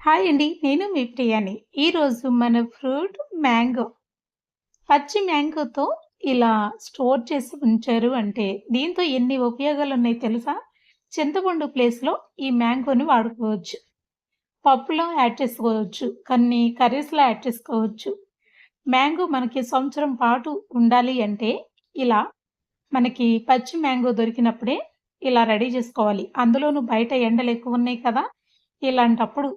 Hi అండి. నేను మీ ప్రియాని. ఈరోజు మన ఫ్రూట్ మ్యాంగో. పచ్చి మ్యాంగోతో ఇలా స్టోర్ చేసి ఉంచారు అంటే, దీంతో ఎన్ని ఉపయోగాలున్నాయి తెలుసా? చింతపండు ప్లేస్‌లో ఈ మ్యాంగోని వాడుకోవచ్చు. పప్పులో యాడ్ చేసుకోవచ్చు. కొన్ని కర్రీస్‌లో యాడ్ చేసుకోవచ్చు. మ్యాంగో మనకి సంవత్సరం పాటు ఉండాలి అంటే, ఇలా మనకి పచ్చి మ్యాంగో దొరికినప్పుడే ఇలా రెడీ చేసుకోవాలి. అందులోనూ బయట ఎండలెక్కువున్నాయి కదా! ఇలాంటప్పుడు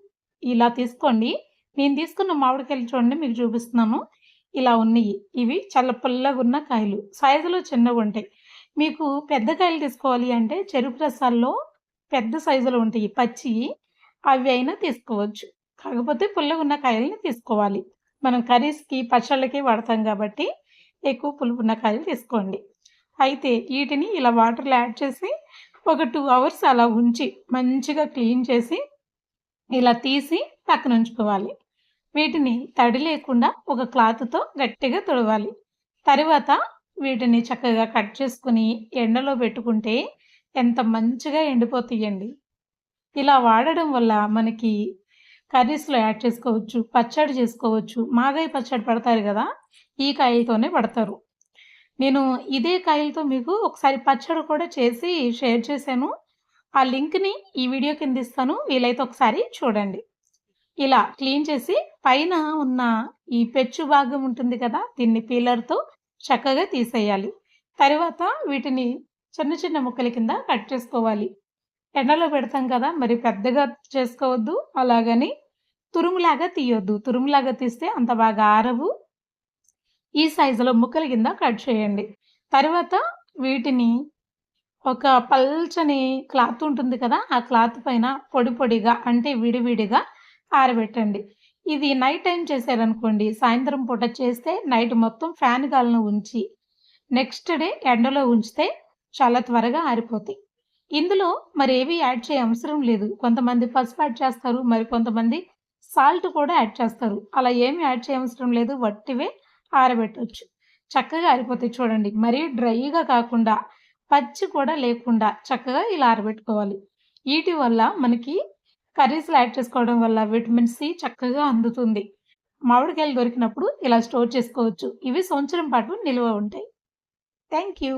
ఇలా తీసుకోండి. నేను తీసుకున్న మామిడికాయలు చూడండి మీకు చూపిస్తున్నాను. ఇలా ఉన్నయి. ఇవి చాలా పుల్లగున్న కాయలు. సైజులో చిన్నగుంటాయి. మీకు పెద్ద కాయలు తీసుకోవాలి అంటే చెరుకు రసాల్లో పెద్ద సైజులో ఉంటాయి పచ్చియి. అవి అయినా తీసుకోవచ్చు. కాకపోతే పుల్లగున్న కాయల్ని తీసుకోవాలి. మనం కర్రీస్‌కి, పచ్చళ్ళకి వాడతాం కాబట్టి ఎక్కువ పులుపున్న కాయలు తీసుకోండి. అయితే ఈటిని ఇలా వాటర్‌లో యాడ్ చేసి ఒక 2 అవర్స్ అలా ఉంచి మంచిగా క్లీన్ చేసి ఇలా తీసి పక్కనుంచుకోవాలి. వీటిని తడి లేకుండా ఒక క్లాత్‌తో గట్టిగా తుడవాలి. తరువాత వీటిని చక్కగా కట్ చేసుకొని ఎండలో పెట్టుకుంటే ఎంత మంచిగా ఎండిపోతాయండి. ఇలా వాడడం వల్ల మనకి కర్రీస్‌లో యాడ్ చేసుకోవచ్చు, పచ్చడి చేసుకోవచ్చు. మాగాయ పచ్చడి పెడతారు గదా! ఈ కాయలతోనే పెడతారు. నేను ఇదే కాయలతో మీకు ఒకసారి పచ్చడి కూడా చేసి షేర్ చేశాను. ఆ లింక్‌ని ఈ వీడియో కింద ఇస్తాను. వీలైతే ఒకసారి చూడండి. ఇలా క్లీన్ చేసి పైన ఉన్న ఈ పెచ్చు భాగం ఉంటుంది కదా! దీన్ని పీలర్‌తో చక్కగా తీసేయాలి. తరువాత వీటిని చిన్న చిన్న ముక్కల కింద కట్ చేసుకోవాలి. ఎండలో పెడతాం కదా! మరి పెద్దగా చేసుకోవద్దు. అలాగని తురుములాగా తీయొద్దు. తురుములాగా తీస్తే అంత బాగా ఆరవు. ఈ సైజులో ముక్కల కింద కట్ చేయండి. తరువాత వీటిని ఒక పల్చని క్లాత్ ఉంటుంది కదా! ఆ క్లాత్ పైన పొడి పొడిగా అంటే విడివిడిగా ఆరబెట్టండి. ఇది నైట్ టైమ్ చేశారనుకోండి, సాయంత్రం పూట చేస్తే నైట్ మొత్తం ఫ్యాన్ గాలిన ఉంచి, నెక్స్ట్ డే ఎండలో ఉంచితే చాలా త్వరగా ఆరిపోతాయి. ఇందులో మరేవి యాడ్ అవసరం లేదు. కొంతమంది పసుపు యాడ్ చేస్తారు. మరి కొంతమంది సాల్ట్ కూడా యాడ్ చేస్తారు. అలా ఏమి యాడ్ చేయవసరం లేదు. వట్టివే ఆరబెట్టొచ్చు. చక్కగా ఆరిపోతాయి చూడండి. మరీ డ్రైగా కాకుండా, పచ్చి కూడా లేకుండా చక్కగా ఇలా ఆరబెట్టుకోవాలి. ఈటి వల్ల మనకి కర్రీస్‌లో యాడ్ చేసుకోవడం వల్ల విటమిన్ సి చక్కగా అందుతుంది. మామిడికాయలు దొరికినప్పుడు ఇలా స్టోర్ చేసుకోవచ్చు. ఇవి సంవత్సరం పాటు నిలువ ఉంటాయి. Thank you.